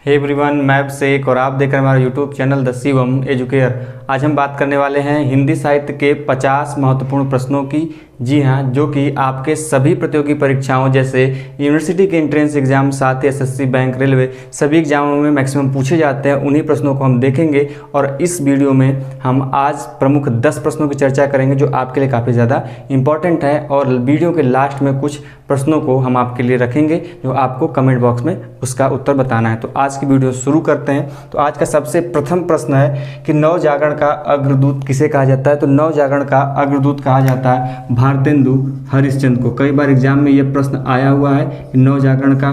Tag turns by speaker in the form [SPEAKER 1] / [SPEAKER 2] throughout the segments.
[SPEAKER 1] Hey everyone, मैं अभिषेक और आप देख रहे हैं हमारा YouTube channel the Shivam educare. आज हम बात करने वाले हैं हिंदी साहित्य के 50 महत्वपूर्ण प्रश्नों की। जी हाँ, जो कि आपके सभी प्रतियोगी परीक्षाओं जैसे यूनिवर्सिटी के एंट्रेंस एग्जाम, साथ ही एसएससी, बैंक, रेलवे सभी एग्जामों में मैक्सिमम पूछे जाते हैं। उन्हीं प्रश्नों को हम देखेंगे और इस वीडियो में हम आज प्रमुख 10 प्रश्नों की चर्चा करेंगे जो आपके लिए काफ़ी ज़्यादा इंपॉर्टेंट है। और वीडियो के लास्ट में कुछ प्रश्नों को हम आपके लिए रखेंगे जो आपको कमेंट बॉक्स में उसका उत्तर बताना है। तो आज की वीडियो शुरू करते हैं। तो आज का सबसे प्रथम प्रश्न है कि नवजागरण का अग्रदूत किसे कहा जाता है। तो नवजागरण का अग्रदूत कहा जाता है भारतेंदु हरिश्चंद्र को। कई बार एग्जाम में यह प्रश्न आया हुआ है कि नवजागरण का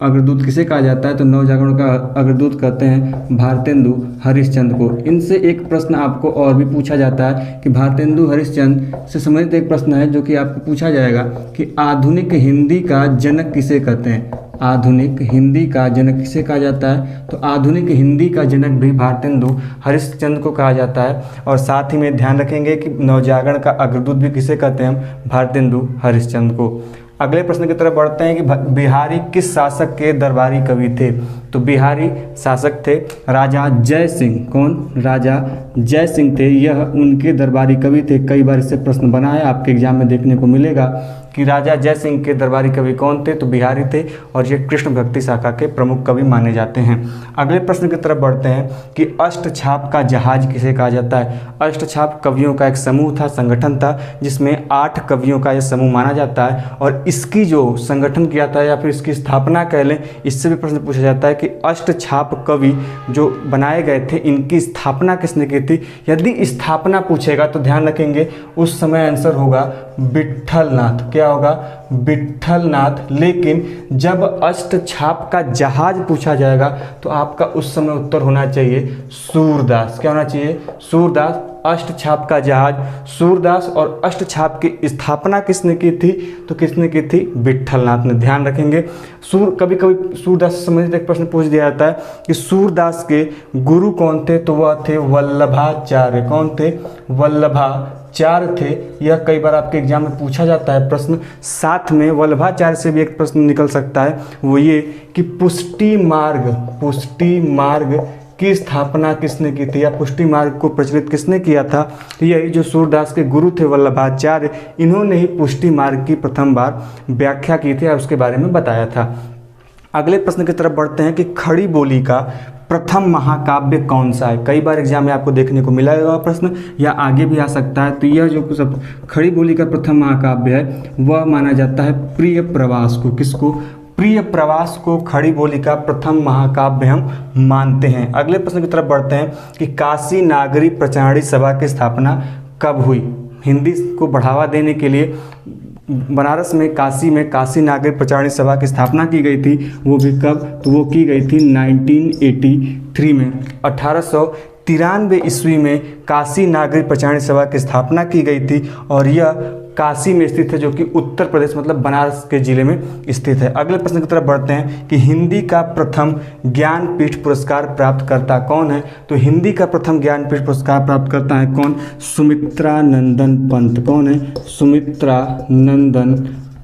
[SPEAKER 1] अग्रदूत किसे कहा जाता है। तो नवजागरण का अग्रदूत कहते हैं भारतेंदु हरिश्चंद्र को। इनसे एक प्रश्न आपको और भी पूछा जाता है कि भारतेंदु हरिश्चंद्र से संबंधित एक प्रश्न है जो कि आपको पूछा जाएगा कि आधुनिक हिंदी का जनक किसे कहते हैं। आधुनिक हिंदी का जनक किसे कहा जाता है। तो आधुनिक हिंदी का जनक भी भारतेंदु हरिश्चंद्र को कहा जाता है। और साथ ही में ध्यान रखेंगे कि नवजागरण का अग्रदूत भी किसे कहते हैं, भारतेंदु हरिश्चंद्र को। अगले प्रश्न की तरफ बढ़ते हैं कि बिहारी किस शासक के दरबारी कवि थे। तो बिहारी शासक थे राजा जय सिंह। कौन? राजा जय सिंह थे, यह उनके दरबारी कवि थे। कई बार इससे प्रश्न बना है, आपके एग्जाम में देखने को मिलेगा कि राजा जय सिंह के दरबारी कवि कौन थे। तो बिहारी थे और ये कृष्ण भक्ति शाखा के प्रमुख कवि माने जाते हैं। अगले प्रश्न की तरफ बढ़ते हैं कि अष्टछाप का जहाज किसे कहा जाता है। अष्टछाप कवियों का एक समूह था, संगठन था, जिसमें 8 कवियों का यह समूह माना जाता है। और इसकी जो संगठन किया था या फिर इसकी स्थापना कह लें, इससे भी प्रश्न पूछा जाता है कि अष्टछाप कवि जो बनाए गए थे इनकी स्थापना किसने की थी। यदि स्थापना पूछेगा तो ध्यान रखेंगे उस समय आंसर होगा विट्ठलनाथ। क्या होगा? विट्ठलनाथ। लेकिन जब अष्टछाप का जहाज पूछा जाएगा तो आपका उस समय उत्तर होना चाहिए सूरदास। क्या होना चाहिए? सूरदास। अष्टछाप का जहाज सूरदास। और अष्टछाप की स्थापना किसने की थी? तो किसने की थी? विट्ठलनाथ ने। ध्यान रखेंगे कभी कभी सूरदास से संबंधित एक प्रश्न पूछ दिया जाता है कि सूरदास के गुरु कौन थे। तो वह थे वल्लभाचार्य। कौन थे? वल्लभाचार्य थे। यह कई बार आपके एग्जाम में पूछा जाता है प्रश्न। साथ में वल्लभाचार्य से भी एक प्रश्न निकल सकता है, वो ये कि पुष्टि मार्ग की स्थापना किसने की थी या पुष्टि मार्ग को प्रचलित किसने किया था। यही जो सूरदास के गुरु थे वल्लभाचार्य, इन्होंने ही पुष्टि मार्ग की प्रथम बार व्याख्या की थी और उसके बारे में बताया था। अगले प्रश्न की तरफ बढ़ते हैं कि खड़ी बोली का प्रथम महाकाव्य कौन सा है। कई बार एग्जाम में आपको देखने को मिला होगा प्रश्न, या आगे भी आ सकता है। तो यह जो सब खड़ी बोली का प्रथम महाकाव्य है वह माना जाता है प्रिय प्रवास को। किसको? प्रिय प्रवास को खड़ी बोली का प्रथम महाकाव्य हम मानते हैं। अगले प्रश्न की तरफ बढ़ते हैं कि काशी नागरी प्रचारणी सभा की स्थापना कब हुई। हिंदी को बढ़ावा देने के लिए बनारस में काशी नागरी प्रचारणी सभा की स्थापना की गई थी। वो भी कब? तो वो की गई थी 1983 में। 1893 ईस्वी में काशी नागरी प्रचारणी सभा की स्थापना की गई थी और यह काशी में स्थित है, जो कि उत्तर प्रदेश मतलब बनारस के जिले में स्थित है। अगले प्रश्न की तरफ बढ़ते हैं कि हिंदी का प्रथम ज्ञानपीठ पुरस्कार प्राप्त करता कौन है। तो हिंदी का प्रथम ज्ञानपीठ पुरस्कार प्राप्त करता है कौन? सुमित्रा नंदन पंत। कौन है? सुमित्रा नंदन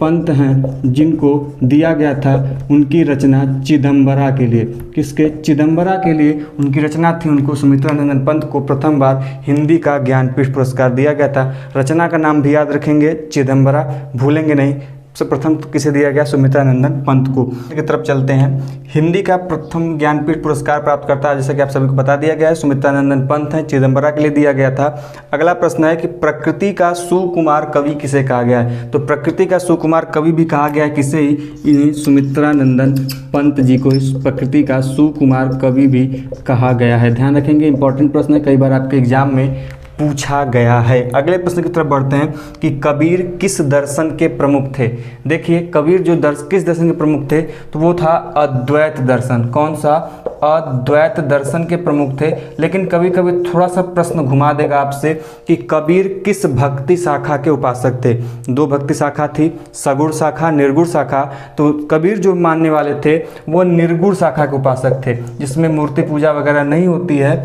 [SPEAKER 1] पंत हैं, जिनको दिया गया था उनकी रचना चिदम्बरा के लिए। किसके? चिदम्बरा के लिए उनकी रचना थी। उनको सुमित्रा नंदन पंत को प्रथम बार हिंदी का ज्ञानपीठ पुरस्कार दिया गया था। रचना का नाम भी याद रखेंगे, चिदम्बरा, भूलेंगे नहीं। सबसे प्रथम किसे दिया गया? सुमित्रा नंदन पंत को। की तरफ चलते हैं। हिंदी का प्रथम ज्ञानपीठ पुरस्कार प्राप्त करता है, जैसा कि आप सभी को बता दिया गया है, सुमित्रा नंदन पंत हैं, चिदम्बरा के लिए दिया गया था। अगला प्रश्न है कि प्रकृति का सुकुमार कवि किसे कहा गया है। तो प्रकृति का सुकुमार कवि भी कहा गया है किसे? इन्हें सुमित्रा नंदन पंत जी को इस प्रकृति का सुकुमार कवि भी कहा गया है। ध्यान रखेंगे, इंपॉर्टेंट प्रश्न है, कई बार आपके एग्जाम में पूछा गया है। अगले प्रश्न की तरफ बढ़ते हैं कि कबीर किस दर्शन के प्रमुख थे। देखिए कबीर जो किस दर्शन के प्रमुख थे, तो वो था अद्वैत दर्शन। कौन सा? अद्वैत दर्शन के प्रमुख थे। लेकिन कभी कभी थोड़ा सा प्रश्न घुमा देगा आपसे कि कबीर किस भक्ति शाखा के उपासक थे। 2 भक्ति शाखा थी, सगुण शाखा, निर्गुण शाखा। तो कबीर जो मानने वाले थे वो निर्गुण शाखा के उपासक थे, जिसमें मूर्ति पूजा वगैरह नहीं होती है।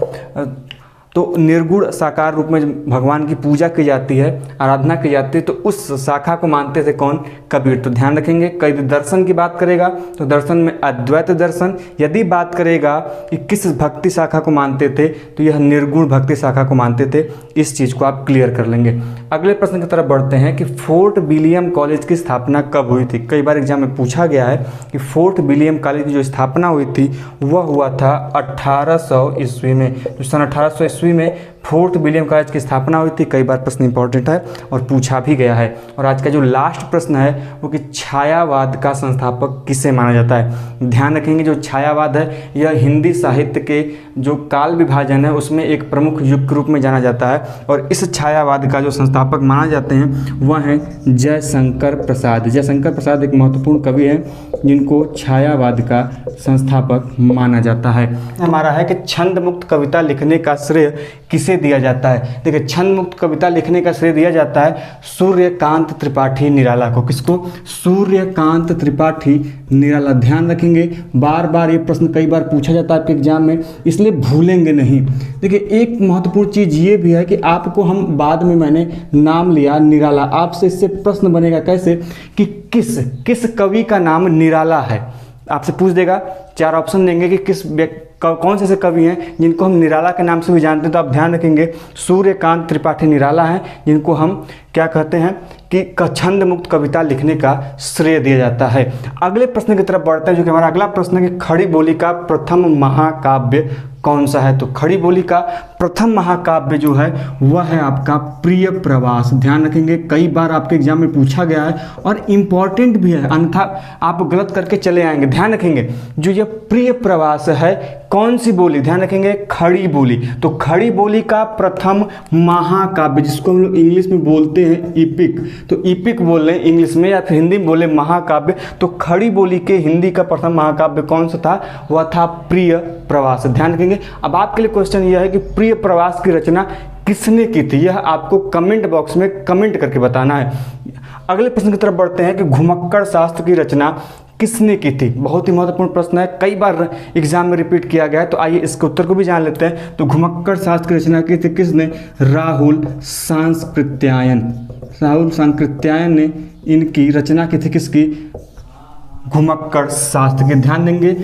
[SPEAKER 1] तो निर्गुण साकार रूप में भगवान की पूजा की जाती है, आराधना की जाती है, तो उस शाखा को मानते थे कौन? कबीर। तो ध्यान रखेंगे, कई दर्शन की बात करेगा तो दर्शन में अद्वैत दर्शन, यदि बात करेगा कि किस भक्ति शाखा को मानते थे तो यह निर्गुण भक्ति शाखा को मानते थे। इस चीज़ को आप क्लियर कर लेंगे। अगले प्रश्न की तरफ बढ़ते हैं कि फोर्ट विलियम कॉलेज की स्थापना कब हुई थी? कई बार एग्जाम में पूछा गया है कि फोर्ट विलियम कॉलेज की जो स्थापना हुई थी वह हुआ था 1800 ईस्वी में। तो सन 1800 ईस्वी में फोर्ट विलियम कॉलेज की स्थापना हुई थी। कई बार प्रश्न इंपॉर्टेंट है और पूछा भी गया है। और आज का जो लास्ट प्रश्न है वो कि छायावाद का संस्थापक किसे माना जाता है? ध्यान रखेंगे, जो छायावाद है यह हिंदी साहित्य के जो काल विभाजन है उसमें एक प्रमुख युग के रूप में जाना जाता है। और इस छायावाद का जो संस्थापक माना जाते हैं वह हैं जयशंकर प्रसाद। जयशंकर प्रसाद एक महत्वपूर्ण कवि हैं जिनको छायावाद का संस्थापक माना जाता है। हमारा है कि छंद मुक्त कविता लिखने का श्रेय किसे दिया जाता है? देखिए, छंद मुक्त कविता लिखने का श्रेय दिया जाता है सूर्यकांत त्रिपाठी निराला को। किसको? सूर्यकांत त्रिपाठी निराला। ध्यान रखेंगे, बार बार ये प्रश्न कई बार पूछा जाता है आपके एग्जाम में, इसलिए भूलेंगे नहीं। देखिए, एक महत्वपूर्ण चीज़ ये भी है कि आपको हम बाद में मैंने नाम लिया निराला, आपसे इससे प्रश्न बनेगा कैसे कि किस कवि का नाम निराला है। आपसे पूछ देगा, 4 ऑप्शन देंगे कि कौन से ऐसे कवि हैं जिनको हम निराला के नाम से भी जानते हैं। तो आप ध्यान रखेंगे, सूर्यकांत त्रिपाठी निराला हैं जिनको हम क्या कहते हैं कि छंद मुक्त कविता लिखने का श्रेय दिया जाता है। अगले प्रश्न की तरफ बढ़ते हैं, जो कि हमारा अगला प्रश्न है कि खड़ी बोली का प्रथम महाकाव्य कौन सा है? तो खड़ी बोली का प्रथम महाकाव्य जो है वह है आपका प्रिय प्रवास। ध्यान रखेंगे, कई बार आपके एग्जाम में पूछा गया है और इम्पॉर्टेंट भी है, अन्यथा आप गलत करके चले आएंगे। ध्यान रखेंगे, जो यह प्रिय प्रवास है कौन सी बोली? ध्यान रखेंगे, खड़ी बोली। तो खड़ी बोली का प्रथम महाकाव्य, जिसको हम लोग इंग्लिश में बोलते हैं इपिक, तो इपिक बोल रहे हैं इंग्लिश में, या फिर हिंदी में बोले महाकाव्य। तो खड़ी बोली के हिंदी का प्रथम महाकाव्य कौन सा था? वह था प्रिय प्रवास। ध्यान रखेंगे। अब आपके लिए क्वेश्चन यह है कि प्रिय प्रवास की रचना किसने की थी? यह आपको कमेंट बॉक्स में कमेंट करके बताना है। अगले प्रश्न की तरफ बढ़ते हैं कि घुमक्कड़ शास्त्र की रचना किसने की थी? बहुत ही महत्वपूर्ण प्रश्न है, कई बार एग्जाम में रिपीट किया गया है, तो आइए इसके उत्तर को भी जान लेते हैं। तो घुमक्कड़ शास्त्र की रचना की थी किसने? राहुल सांकृत्यायन। राहुल सांकृत्यायन ने इनकी रचना की थी। किसकी? घुमक्कड़ शास्त्र की। ध्यान देंगे,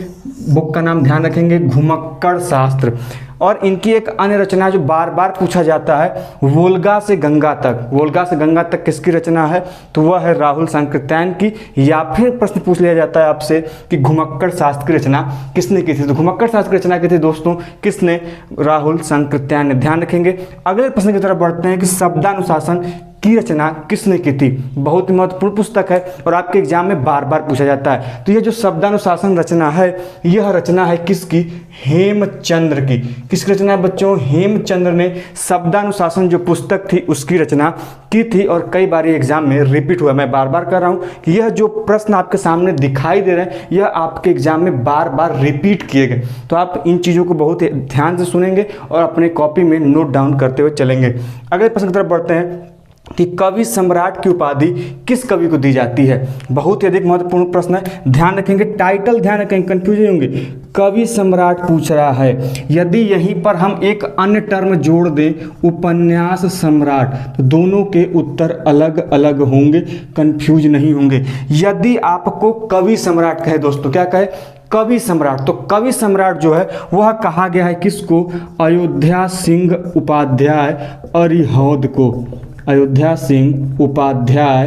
[SPEAKER 1] बुक का नाम ध्यान रखेंगे, घुमक्कड़ शास्त्र। और इनकी एक अन्य रचना जो बार बार पूछा जाता है, वोल्गा से गंगा तक। वोल्गा से गंगा तक किसकी रचना है? तो वह है राहुल सांकृत्यायन की। या फिर प्रश्न पूछ लिया जाता है आपसे कि घुमक्कड़ शास्त्र की रचना किसने की थी? तो घुमक्कड़ शास्त्र की रचना की थी दोस्तों किसने? राहुल सांकृत्यायन ने। ध्यान रखेंगे। अगले प्रश्न की तरफ बढ़ते हैं कि शब्दानुशासन की रचना किसने की थी? बहुत ही महत्वपूर्ण पुस्तक है और आपके एग्जाम में बार बार पूछा जाता है। तो यह जो शब्दानुशासन रचना है, यह रचना है किसकी? हेमचंद्र की। किसकी रचना है बच्चों? हेमचंद्र ने शब्दानुशासन जो पुस्तक थी उसकी रचना की थी। और कई बार ये एग्जाम में रिपीट हुआ। मैं बार बार कर रहा हूँ कि यह जो प्रश्न आपके सामने दिखाई दे रहे हैं यह आपके एग्जाम में बार बार रिपीट किए गए। तो आप इन चीज़ों को बहुत ही ध्यान से सुनेंगे और अपने कॉपी में नोट डाउन करते हुए चलेंगे। अगले प्रश्न की तरफ बढ़ते हैं कि कवि सम्राट की उपाधि किस कवि को दी जाती है? बहुत ही अधिक महत्वपूर्ण प्रश्न है। ध्यान रखेंगे, टाइटल ध्यान रखेंगे, कंफ्यूज होंगे। कवि सम्राट पूछ रहा है, यदि यहीं पर हम एक अन्य टर्म जोड़ दें उपन्यास सम्राट, तो दोनों के उत्तर अलग अलग होंगे, कंफ्यूज नहीं होंगे। यदि आपको कवि सम्राट कहे दोस्तों, क्या कहे? कवि सम्राट। तो कवि सम्राट जो है वह कहा गया है किसको? अयोध्या सिंह उपाध्याय अरिहौद को। अयोध्या सिंह उपाध्याय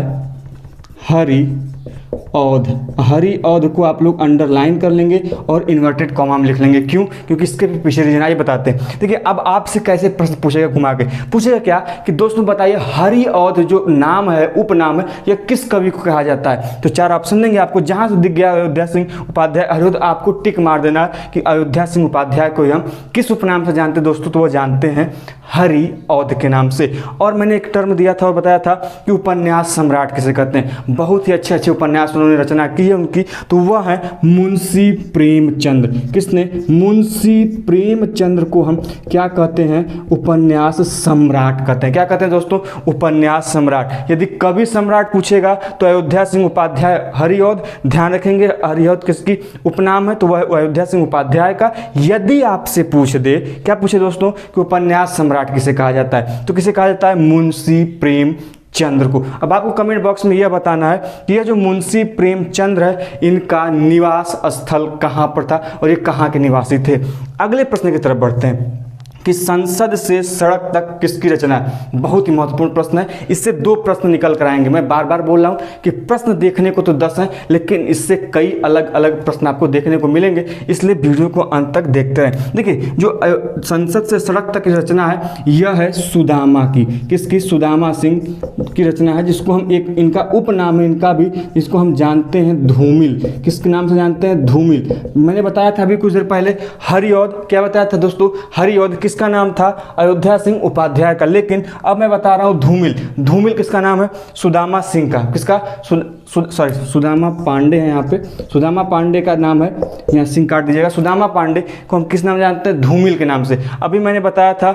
[SPEAKER 1] हरिऔध को आप लोग अंडरलाइन कर लेंगे और इन्वर्टेड कॉमा में लिख लेंगे। क्यों? क्योंकि इसके पीछे रीजन आइए बताते हैं। देखिए, अब आपसे कैसे प्रश्न पूछेगा घुमा के? पूछेगा क्या कि दोस्तों बताइए हरिऔध जो नाम है, उपनाम है, यह किस कवि को कहा जाता है? तो 4 ऑप्शन देंगे आपको, जहां से दिख गया अयोध्या सिंह उपाध्याय हरिऔध, आपको टिक मार देना कि अयोध्या सिंह उपाध्याय को हम किस उपनाम से जानते हैं दोस्तों? तो वो जानते हैं हरिऔध के नाम से। और मैंने एक टर्म दिया था और बताया था कि उपन्यास सम्राट किसे कहते हैं। बहुत ही अच्छे अच्छे उपन्यास उन्होंने रचना की है उनकी, तो वह है मुंशी प्रेमचंद। किसने? मुंशी प्रेमचंद को हम क्या कहते हैं? उपन्यास सम्राट कहते हैं। क्या कहते हैं दोस्तों? उपन्यास सम्राट। यदि कवि सम्राट पूछेगा तो अयोध्या सिंह उपाध्याय हरिऔध, ध्यान रखेंगे हरिऔध किसकी उपनाम है, तो वह अयोध्या सिंह उपाध्याय का। यदि आपसे पूछ दे, क्या पूछे दोस्तों, कि उपन्यास सम्राट किसे कहा जाता है, तो किसे कहा जाता है? मुंशी प्रेमचंद्र को। अब आपको कमेंट बॉक्स में यह बताना है कि यह जो मुंशी प्रेमचंद्र है, इनका निवास स्थल कहाँ पर था और ये कहाँ के निवासी थे। अगले प्रश्न की तरफ बढ़ते हैं कि संसद से सड़क तक किसकी रचना है। बहुत ही महत्वपूर्ण प्रश्न है, इससे 2 प्रश्न निकल कर आएंगे। मैं बार बार बोल रहा हूँ कि प्रश्न देखने को तो 10 हैं, लेकिन इससे कई अलग अलग प्रश्न आपको देखने को मिलेंगे, इसलिए वीडियो को अंत तक देखते रहें। देखिए, जो संसद से सड़क तक की रचना है, यह है सुदामा की। किसकी? सुदामा सिंह की रचना है, जिसको हम एक इनका उपनाम है इनका भी, जिसको हम जानते हैं धूमिल। किसके नाम से जानते हैं? धूमिल। मैंने बताया था अभी कुछ देर पहले हरिऔध। क्या बताया था दोस्तों? हरिऔध किसका नाम था? अयोध्या सिंह उपाध्याय का। लेकिन अब मैं बता रहा हूं धूमिल। धूमिल किसका नाम है? सुदामा सिंह का। किसका? सुदामा पांडे है यहाँ पे, सुदामा पांडे का नाम है, यहाँ सिंह काट दीजिएगा। सुदामा पांडे को हम किस नाम जानते हैं? धूमिल के नाम से। अभी मैंने बताया था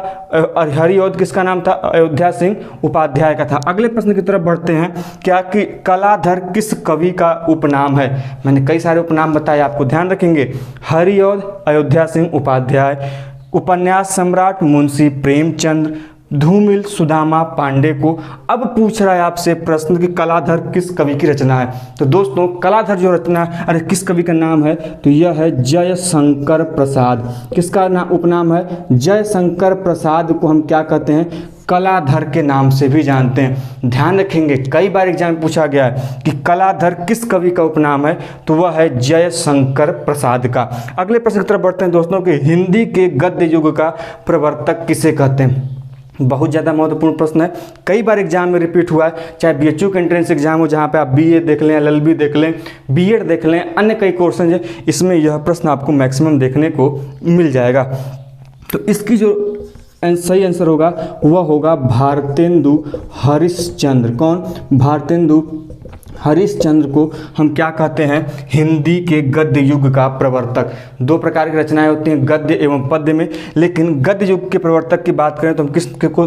[SPEAKER 1] हरिऔध किसका नाम था? अयोध्या सिंह उपाध्याय का था। अगले प्रश्न की तरफ बढ़ते हैं, क्या कि कलाधर किस कवि का उपनाम है। मैंने कई सारे उपनाम बताए, आपको ध्यान रखेंगे। हरिऔध अयोध्या सिंह उपाध्याय, उपन्यास सम्राट मुंशी प्रेमचंद, धूमिल सुदामा पांडे को। अब पूछ रहा है आपसे प्रश्न कि कलाधर किस कवि की रचना है। तो दोस्तों, कलाधर जो रचना, अरे किस कवि का नाम है, तो यह है जयशंकर प्रसाद। किसका नाम उपनाम है? जयशंकर प्रसाद को हम क्या कहते हैं? कलाधर के नाम से भी जानते हैं। ध्यान रखेंगे, कई बार एग्जाम में पूछा गया है कि कलाधर किस कवि का उपनाम है, तो वह है जयशंकर प्रसाद का। अगले प्रश्न की तरफ बढ़ते हैं दोस्तों कि हिंदी के गद्य युग का प्रवर्तक किसे कहते हैं। बहुत ज़्यादा महत्वपूर्ण प्रश्न है, कई बार एग्जाम में रिपीट हुआ है, चाहे बीएचयू का एंट्रेंस एग्जाम हो, जहाँ पे आप बीए देख लें, एलएलबी देख लें, बीएड देख लें, अन्य कई कोर्सेज हैं, इसमें यह प्रश्न आपको मैक्सिमम देखने को मिल जाएगा। तो इसकी जो सही आंसर होगा वह होगा भारतेंदु हरिश्चंद्र। कौन? भारतेंदु हरिश्चंद्र को हम क्या कहते हैं? हिंदी के गद्य युग का प्रवर्तक। 2 प्रकार की रचनाएं होती हैं, गद्य एवं पद्य में, लेकिन गद्य युग के प्रवर्तक की बात करें तो हम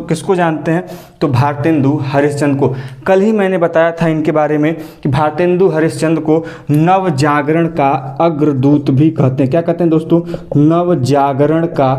[SPEAKER 1] किसको जानते हैं? तो भारतेंदु हरिश्चंद्र को। कल ही मैंने बताया था इनके बारे में कि भारतेंदु हरिश्चंद्र को नव जागरण का अग्रदूत भी कहते हैं। क्या कहते हैं दोस्तों? नव जागरण का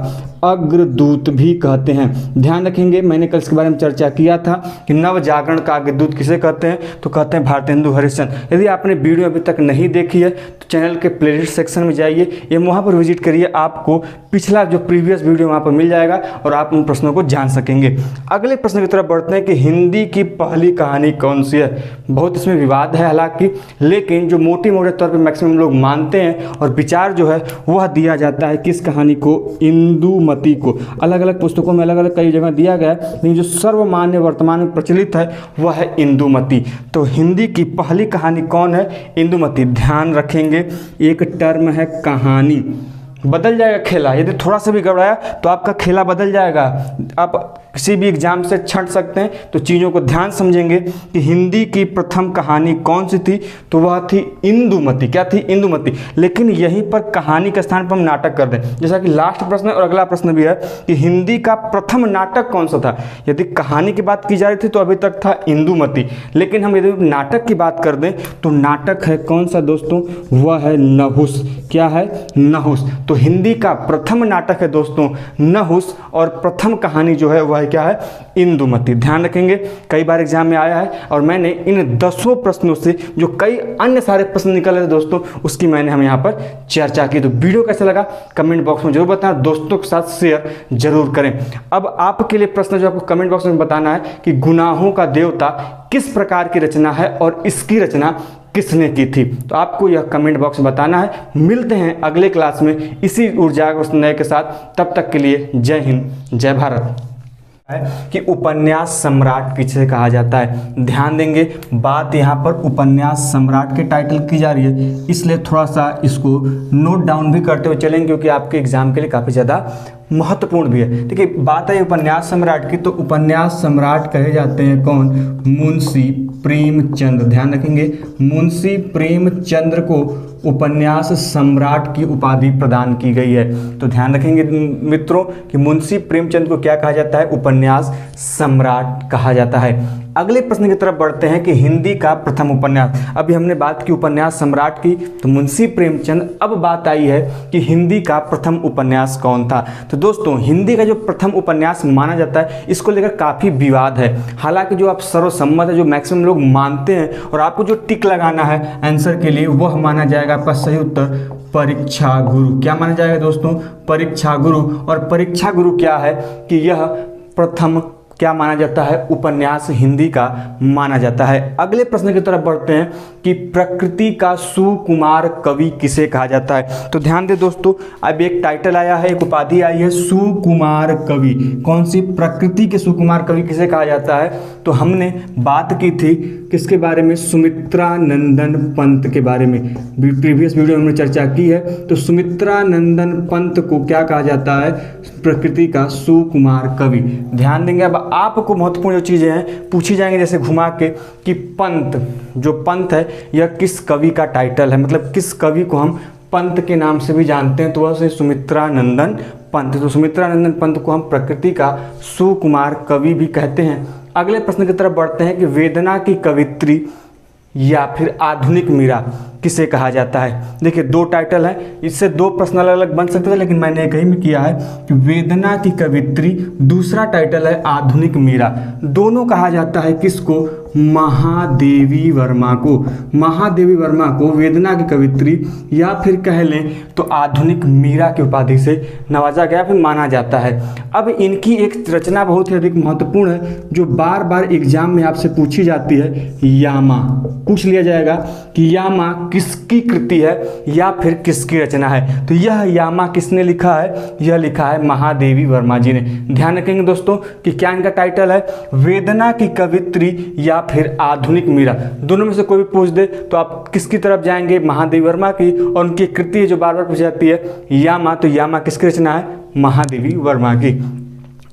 [SPEAKER 1] अग्रदूत भी कहते हैं। ध्यान रखेंगे, मैंने कल इसके बारे में चर्चा किया था कि नव जागरण का अग्रदूत किसे कहते हैं, तो कहते हैं भारतेंदु हरिश्चंद्र। यदि आपने वीडियो अभी तक नहीं देखी है तो चैनल के प्लेलिस्ट सेक्शन में जाइए या वहाँ पर विजिट करिए, आपको पिछला जो प्रीवियस वीडियो वहाँ पर मिल जाएगा और आप उन प्रश्नों को जान सकेंगे। अगले प्रश्न की तरफ बढ़ते हैं कि हिंदी की पहली कहानी कौन सी है। बहुत इसमें विवाद है हालांकि, लेकिन जो मोटे तौर पर मैक्सिमम लोग मानते हैं और विचार जो है वह दिया जाता है किस कहानी को? इंदुमती को। अलग अलग पुस्तकों में अलग अलग कई जगह दिया गया है, लेकिन जो सर्वमान्य वर्तमान में प्रचलित है वह है इंदुमती। तो हिंदी की पहली कहानी कौन है? इंदुमती। ध्यान रखेंगे, एक टर्म है कहानी। बदल जाएगा खेला, यदि थोड़ा सा भी गड़बड़ाया तो आपका खेला बदल जाएगा। आप किसी भी एग्जाम से छंट सकते हैं, तो चीज़ों को ध्यान समझेंगे कि हिंदी की प्रथम कहानी कौन सी थी, तो वह थी इंदुमती। क्या थी? इंदुमती। लेकिन यहीं पर कहानी के स्थान पर हम नाटक कर दें, जैसा कि लास्ट प्रश्न और अगला प्रश्न भी है कि हिंदी का प्रथम नाटक कौन सा था। यदि कहानी की बात की जा रही थी तो अभी तक था इंदुमती, लेकिन हम यदि नाटक की बात कर दें तो नाटक है कौन सा दोस्तों? वह है नहुस। क्या है? नहुस। तो हिंदी का प्रथम नाटक है दोस्तों नहुस, और प्रथम कहानी जो है वह क्या है? इंदुमती। ध्यान रखेंगे, कई बार एग्जाम में आया है और मैंने इन 10 प्रश्नों से जो कई अन्य सारे प्रश्न निकल रहे थे दोस्तों, उसकी मैंने हम यहाँ पर चर्चा की। तो वीडियो कैसा लगा कमेंट बॉक्स में जरूर बताना, दोस्तों के साथ शेयर जरूर करें। अब आपके लिए प्रश्न जो आपको कमेंट बॉक्स में बताना है कि गुनाहों का देवता किस प्रकार की रचना है और इसकी रचना किसने की थी, तो आपको यह कमेंट बॉक्स में बताना है। मिलते हैं अगले क्लास में इसी ऊर्जा और नए के साथ, तब तक के लिए जय हिंद जय भारत। कि उपन्यास सम्राट किसे कहा जाता है। ध्यान देंगे, बात यहाँ पर उपन्यास सम्राट के टाइटल की जा रही है, इसलिए थोड़ा सा इसको नोट डाउन भी करते हुए चलेंगे क्योंकि आपके एग्जाम के लिए काफ़ी ज़्यादा महत्वपूर्ण भी है। देखिए, बात है उपन्यास सम्राट की, तो उपन्यास सम्राट कहे जाते हैं कौन? मुंशी प्रेमचंद, ध्यान रखेंगे, मुंशी प्रेमचंद्र को उपन्यास सम्राट की उपाधि प्रदान की गई है। तो ध्यान रखेंगे मित्रों कि मुंशी प्रेमचंद को क्या कहा जाता है, उपन्यास सम्राट कहा जाता है। अगले प्रश्न की तरफ बढ़ते हैं कि हिंदी का प्रथम उपन्यास। अभी हमने बात की उपन्यास सम्राट की, तो मुंशी प्रेमचंद, अब बात आई है कि हिंदी का प्रथम उपन्यास कौन था। तो दोस्तों हिंदी का जो प्रथम उपन्यास माना जाता है, इसको लेकर काफ़ी विवाद है। हालांकि जो आप सर्वसम्मत है, जो मैक्सिमम लोग मानते हैं, और आपको जो टिक लगाना है आंसर के लिए, वह माना जाएगा आपका सही उत्तर परीक्षा गुरु। क्या माना जाएगा दोस्तों, परीक्षा गुरु। और परीक्षा गुरु क्या है कि यह प्रथम क्या माना जाता है, उपन्यास हिंदी का माना जाता है। अगले प्रश्न की तरफ बढ़ते हैं कि प्रकृति का सुकुमार कवि किसे कहा जाता है। तो ध्यान दे दोस्तों, अब एक टाइटल आया है, एक उपाधि आई है, सुकुमार कवि। कौन सी, प्रकृति के सुकुमार कवि किसे कहा जाता है। तो हमने बात की थी किसके बारे में, सुमित्रा नंदन पंत के बारे में, प्रीवियस वीडियो में हमने चर्चा की है। तो सुमित्रा नंदन पंत को क्या कहा जाता है, प्रकृति का सुकुमार कवि। ध्यान देंगे, अब आपको महत्वपूर्ण जो चीज़ें हैं पूछी जाएंगी जैसे घुमा के, कि पंत, जो पंत है यह किस कवि का टाइटल है, मतलब किस कवि को हम पंत के नाम से भी जानते हैं, तो वह सुमित्रा नंदन पंत। तो सुमित्रा नंदन पंत को हम प्रकृति का सुकुमार कवि भी कहते हैं। अगले प्रश्न की तरफ बढ़ते हैं कि वेदना की कवित्री या फिर आधुनिक मीरा किसे कहा जाता है। देखिए दो टाइटल है, इससे दो प्रश्न अलग अलग बन सकते थे, लेकिन मैंने एक ही में किया है कि वेदना की कवित्री, दूसरा टाइटल है आधुनिक मीरा। दोनों कहा जाता है किसको, महादेवी वर्मा को। महादेवी वर्मा को वेदना की कवित्री या फिर कह लें तो आधुनिक मीरा की उपाधि से नवाजा गया, फिर माना जाता है। अब इनकी एक रचना बहुत ही अधिक महत्वपूर्ण है, जो बार बार एग्जाम में आपसे पूछी जाती है, यामा। पूछ लिया जाएगा कि यामा किसकी कृति है या फिर किसकी रचना है। तो यह यामा किसने लिखा है, यह लिखा है महादेवी वर्मा जी ने। ध्यान रखेंगे दोस्तों कि क्या इनका टाइटल है, वेदना की कवित्री या फिर आधुनिक मीरा। दोनों में से कोई भी पूछ दे तो आप किसकी तरफ जाएंगे, महादेवी वर्मा की, और उनकी कृति जो बार बार पूछी जाती है यामा, तो यामा किसकी रचना है, महादेवी वर्मा की।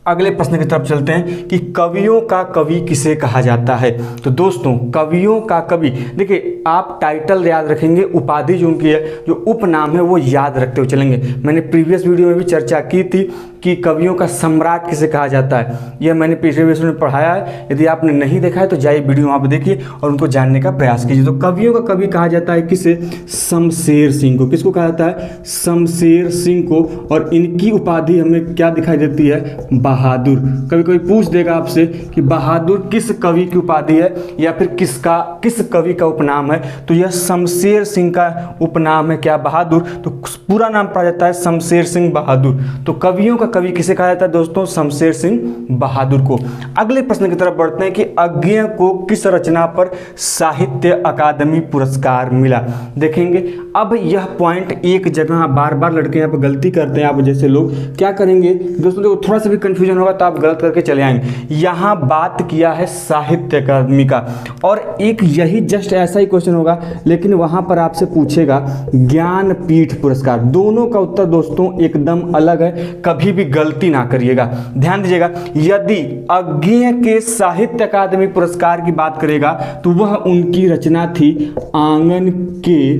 [SPEAKER 1] अगले प्रश्न की तरफ चलते हैं कि कवियों का कवि किसे कहा जाता है। तो दोस्तों कवियों का कवि, देखिए आप टाइटल याद रखेंगे, उपाधि जो उनकी है, जो उपनाम है वो याद रखते हुए चलेंगे। मैंने प्रीवियस वीडियो में भी चर्चा की थी कि कवियों का सम्राट किसे कहा जाता है, यह मैंने पिछले वीडियो में पढ़ाया है। यदि आपने नहीं देखा है तो जाइए वीडियो वहाँ पर देखिए और उनको जानने का प्रयास कीजिए। तो कवियों का कवि कहा जाता है किसे, शमशेर सिंह को। किसको कहा जाता है, शमशेर सिंह को। और इनकी उपाधि हमें क्या दिखाई देती है, बहादुर। कभी कोई पूछ देगा आपसे कि बहादुर किस कवि की उपाधि है या फिर किस कवि का उपनाम है, तो यह शमशेर सिंह का उपनाम है, क्या, बहादुर। तो पूरा नाम पड़ा जाता है शमशेर सिंह बहादुर। तो कवियों का कवि किसे कहा जाता है दोस्तों, शमशेर सिंह बहादुर को। अगले प्रश्न की तरफ बढ़ते हैं कि अज्ञेय को किस रचना पर साहित्य अकादमी पुरस्कार मिला। देखेंगे अब यह पॉइंट एक जगह बार बार लड़के यहाँ पर गलती करते हैं। आप जैसे लोग क्या करेंगे दोस्तों, देखो थोड़ा सा भी कंफ्यूजन होगा तो आप गलत करके चले आएंगे। यहाँ बात किया है साहित्य अकादमी का, और एक यही जस्ट ऐसा ही क्वेश्चन होगा, लेकिन वहां पर आपसे पूछेगा ज्ञानपीठ पुरस्कार। दोनों का उत्तर दोस्तों एकदम अलग है, कभी भी गलती ना करिएगा। ध्यान दीजिएगा, यदि अज्ञेय के साहित्य अकादमी पुरस्कार की बात करेगा तो वह उनकी रचना थी आंगन के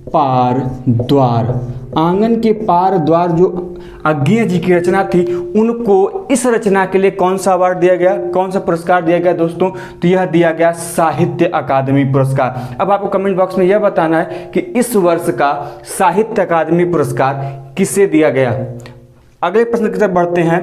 [SPEAKER 1] पार द्वार। आंगन के पार द्वार जो अज्ञेय जी की रचना थी, उनको इस रचना के लिए कौन सा अवार्ड दिया गया, कौन सा पुरस्कार दिया गया दोस्तों, तो यह दिया गया साहित्य अकादमी पुरस्कार। अब आपको कमेंट बॉक्स में यह बताना है कि इस वर्ष का साहित्य अकादमी पुरस्कार किसे दिया गया। अगले प्रश्न की तरफ बढ़ते हैं।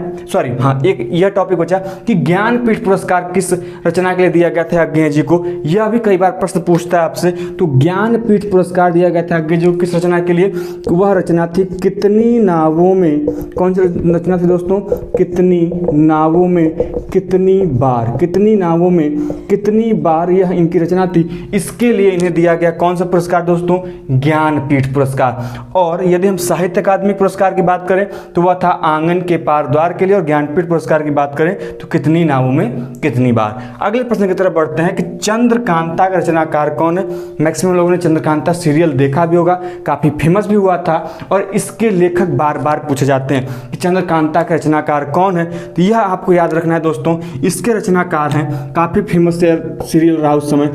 [SPEAKER 1] एक यह टॉपिक बचा कि ज्ञानपीठ पुरस्कार किस रचना के लिए दिया गया था अज्ञेय जी को, यह भी कई बार प्रश्न पूछता है आपसे। तो ज्ञानपीठ पुरस्कार दिया गया था अज्ञेय जी को किस रचना के लिए, वह रचना थी कितनी नावों में। कौन सी रचना थी दोस्तों, कितनी नावों में कितनी बार। कितनी नावों में कितनी बार, यह इनकी रचना थी। इसके लिए इन्हें दिया गया कौन सा पुरस्कार दोस्तों, ज्ञानपीठ पुरस्कार। और यदि हम साहित्य अकादमी पुरस्कार की बात करें तो वह था आंगन के पार द्वार के लिए, और ज्ञानपीठ पुरस्कार की बात करें तो कितनी नावों में कितनी बार। अगले प्रश्न की तरफ बढ़ते हैं कि चंद्रकांता का रचनाकार कौन है। मैक्सिमम लोगों ने चंद्रकांता सीरियल देखा भी होगा, काफ़ी फेमस भी हुआ था, और इसके लेखक बार बार पूछे जाते हैं कि चंद्रकांता का रचनाकार कौन है। तो यह आपको याद रखना है दोस्तों, इसके रचनाकार हैं, काफ़ी फेमस सीरियल रहा उस समय,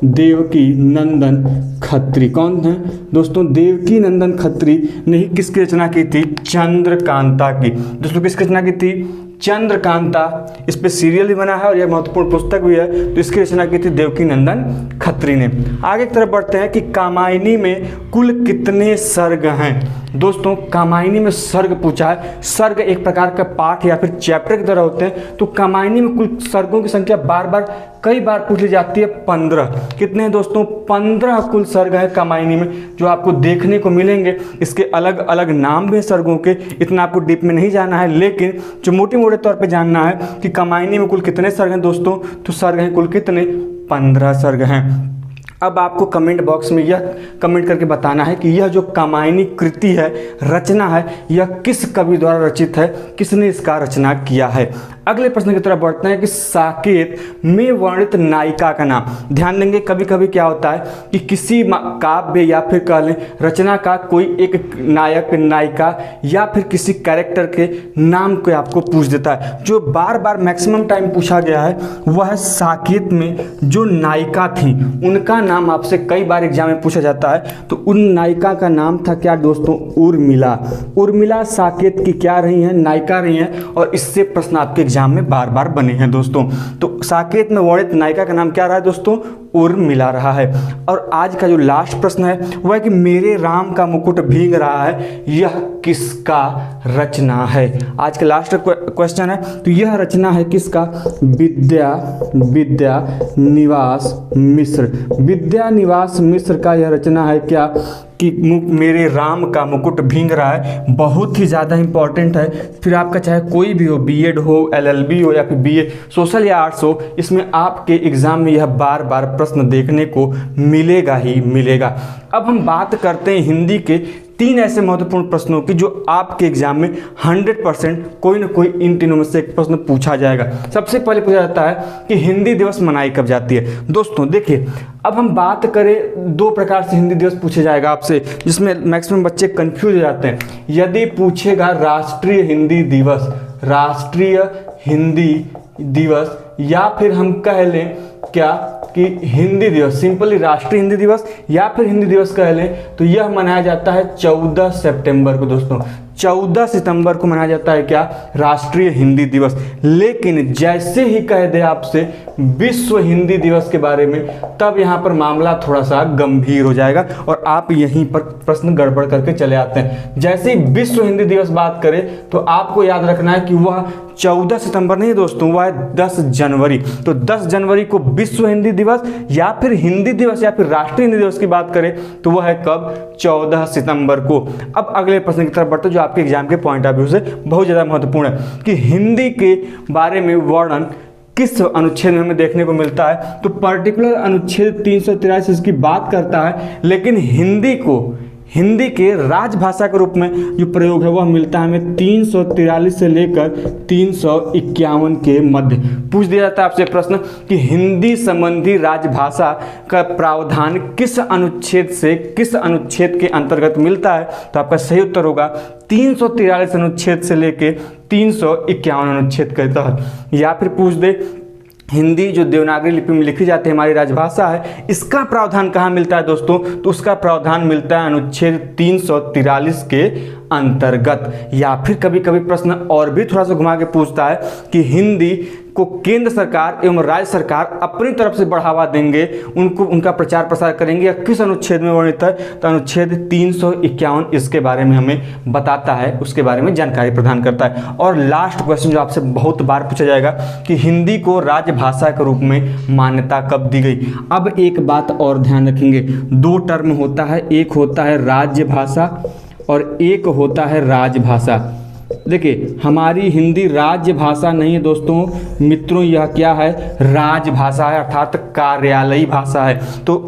[SPEAKER 1] देवकी नंदन खत्री। कौन है दोस्तों? देवकी नंदन खत्री ने ही किसकी रचना की थी? चंद्रकांता की। दोस्तों किसकी रचना की थी? चंद्रकांता। इस पे सीरियल भी बना है और यह महत्वपूर्ण पुस्तक भी है। तो इसकी रचना की थी देवकी नंदन खत्री ने। आगे की तरफ बढ़ते हैं कि कामायनी में कुल कितने सर्ग हैं। दोस्तों कामायनी में सर्ग पूछा है। सर्ग एक प्रकार का पाठ या फिर चैप्टर की तरह होते हैं। तो कामायनी में कुल सर्गों की संख्या कई बार पूछ ली जाती है, 15। कितने हैं दोस्तों? 15 कुल सर्ग हैं कामायनी में, जो आपको देखने को मिलेंगे। इसके अलग अलग नाम भी हैं सर्गों के, इतना आपको डीप में नहीं जाना है, लेकिन जो मोटे मोटे तौर पे जानना है कि कामायनी में कुल कितने सर्ग हैं दोस्तों। तो सर्ग हैं कुल कितने? 15 सर्ग हैं। अब आपको कमेंट बॉक्स में यह कमेंट करके बताना है कि यह जो कामायनी कृति है, रचना है, यह किस कवि द्वारा रचित है, किसने इसका रचना किया है। अगले प्रश्न की तरफ बढ़ते हैं कि साकेत में वर्णित नायिका का नाम। ध्यान देंगे कभी कभी क्या होता है कि किसी काव्य या फिर कह लें रचना का कोई एक नायक नायिका या फिर किसी कैरेक्टर के नाम को आपको पूछ देता है। जो बार बार मैक्सिमम टाइम पूछा गया है वह है साकेत में जो नायिका थी उनका नाम आपसे कई बार एग्जाम में पूछा जाता है। तो उन नायिका का नाम था क्या दोस्तों? उर्मिला। उर्मिला साकेत की क्या रही हैं? नायिका रही हैं, और इससे प्रश्न आपके एग्जाम में बार बार बने हैं दोस्तों। तो साकेत में वर्णित नायिका का नाम क्या रहा है दोस्तों? उर्मिला रहा है। और आज का जो लास्ट प्रश्न है वह है कि मेरे राम का मुकुट भीग रहा है, यह किसका रचना है? आज का लास्ट क्वेश्चन है। तो यह रचना है किसका? विद्या निवास मिश्र। विद्या निवास मिश्र का यह रचना है क्या कि मेरे राम का मुकुट भींग रहा है। बहुत ही ज़्यादा इंपॉर्टेंट है। फिर आपका चाहे कोई भी हो, बीएड हो, एलएलबी हो या फिर बीए सोशल या आर्ट्स हो, इसमें आपके एग्जाम में यह बार बार प्रश्न देखने को मिलेगा ही मिलेगा। अब हम बात करते हैं हिंदी के 3 ऐसे महत्वपूर्ण प्रश्नों की जो आपके एग्जाम में 100% कोई ना कोई इन तीनों में से एक प्रश्न पूछा जाएगा। सबसे पहले पूछा जाता है कि हिंदी दिवस मनाई कब जाती है। दोस्तों देखिए, अब हम बात करें 2 प्रकार से हिंदी दिवस पूछे जाएगा आपसे, जिसमें मैक्सिमम बच्चे कंफ्यूज हो जाते हैं। यदि पूछेगा राष्ट्रीय हिंदी दिवस या फिर हम कह लें क्या कि हिंदी दिवस, सिंपली राष्ट्रीय हिंदी दिवस या फिर हिंदी दिवस कह लें, तो यह मनाया जाता है 14 सितंबर को दोस्तों। 14 सितंबर को मनाया जाता है क्या? राष्ट्रीय हिंदी दिवस। लेकिन जैसे ही कह दे आपसे विश्व हिंदी दिवस के बारे में, तब यहाँ पर मामला थोड़ा सा गंभीर हो जाएगा और आप यहीं पर प्रश्न गड़बड़ करके चले आते हैं। जैसे ही विश्व हिंदी दिवस बात करें तो आपको याद रखना है कि वह 14 सितंबर नहीं दोस्तों, वह है 10 जनवरी। तो 10 जनवरी को विश्व हिंदी दिवस या फिर हिंदी दिवस या फिर राष्ट्रीय हिंदी दिवस की बात करें तो वह है कब? 14 सितंबर को। अब अगले प्रश्न की तरफ बढ़ते जो आपके एग्जाम के पॉइंट ऑफ व्यू से बहुत ज़्यादा महत्वपूर्ण है कि हिंदी के बारे में वर्णन किस अनुच्छेद में हमें देखने को मिलता है। तो पर्टिकुलर अनुच्छेद 383 इसकी बात करता है, लेकिन हिंदी के राजभाषा के रूप में जो प्रयोग है वह मिलता है हमें 343 से लेकर 351 के मध्य। पूछ दिया जाता है आपसे प्रश्न कि हिंदी संबंधी राजभाषा का प्रावधान किस अनुच्छेद के अंतर्गत मिलता है। तो आपका सही उत्तर होगा 343 अनुच्छेद से लेकर 351 अनुच्छेद के तहत। या फिर पूछ दे हिंदी जो देवनागरी लिपि में लिखी जाती है, हमारी राजभाषा है, इसका प्रावधान कहाँ मिलता है दोस्तों? तो उसका प्रावधान मिलता है अनुच्छेद 343 के अंतर्गत। या फिर कभी कभी प्रश्न और भी थोड़ा सा घुमा के पूछता है कि हिंदी को केंद्र सरकार एवं राज्य सरकार अपनी तरफ से बढ़ावा देंगे, उनका प्रचार प्रसार करेंगे, या किस अनुच्छेद में वर्णित है? तो अनुच्छेद 351 इसके बारे में हमें बताता है, उसके बारे में जानकारी प्रदान करता है। और लास्ट क्वेश्चन जो आपसे बहुत बार पूछा जाएगा कि हिंदी को राजभाषा के रूप में मान्यता कब दी गई। अब एक बात और ध्यान रखेंगे, 2 टर्म होता है, एक होता है राज्य भाषा और एक होता है राजभाषा। देखिए हमारी हिंदी राज्य भाषा नहीं है दोस्तों मित्रों, यह क्या है? राजभाषा है, अर्थात कार्यालयी भाषा है। तो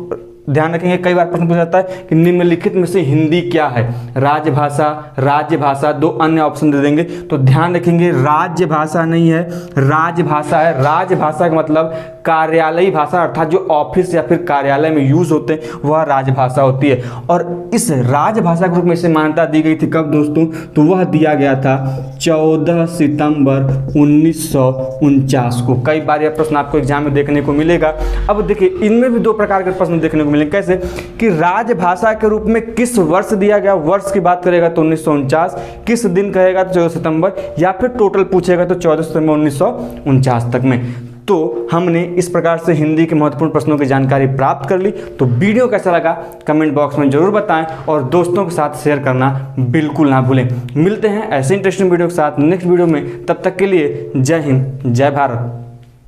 [SPEAKER 1] ध्यान रखेंगे, कई बार प्रश्न पूछा जाता है कि निम्नलिखित में से हिंदी क्या है। राजभाषा, राज्यभाषा, दो अन्य ऑप्शन दे देंगे, तो ध्यान रखेंगे राज्यभाषा नहीं है, राजभाषा है। राजभाषा का मतलब कार्यालयी भाषा, अर्थात जो ऑफिस या फिर कार्यालय में यूज होते हैं वह राजभाषा होती है। और इस राजभाषा के रूप में इसे मान्यता दी गई थी कब दोस्तों, तो वह दिया गया था 14 सितंबर 1949 को। कई बार यह प्रश्न आपको एग्जाम में देखने को मिलेगा। अब देखिए इनमें भी दो प्रकार के प्रश्न देखने को मिलेंगे। कैसे कि राजभाषा के रूप में किस वर्ष दिया गया, वर्ष की बात करेगा तो 1949, किस दिन कहेगा तो 14 सितंबर, या फिर टोटल पूछेगा तो 14 सितंबर 1949 तक में। तो हमने इस प्रकार से हिंदी के महत्वपूर्ण प्रश्नों की जानकारी प्राप्त कर ली। तो वीडियो कैसा लगा कमेंट बॉक्स में जरूर बताएं और दोस्तों के साथ शेयर करना बिल्कुल ना भूलें। मिलते हैं ऐसे इंटरेस्टिंग वीडियो के साथ नेक्स्ट वीडियो में, तब तक के लिए जय हिंद, जय भारत।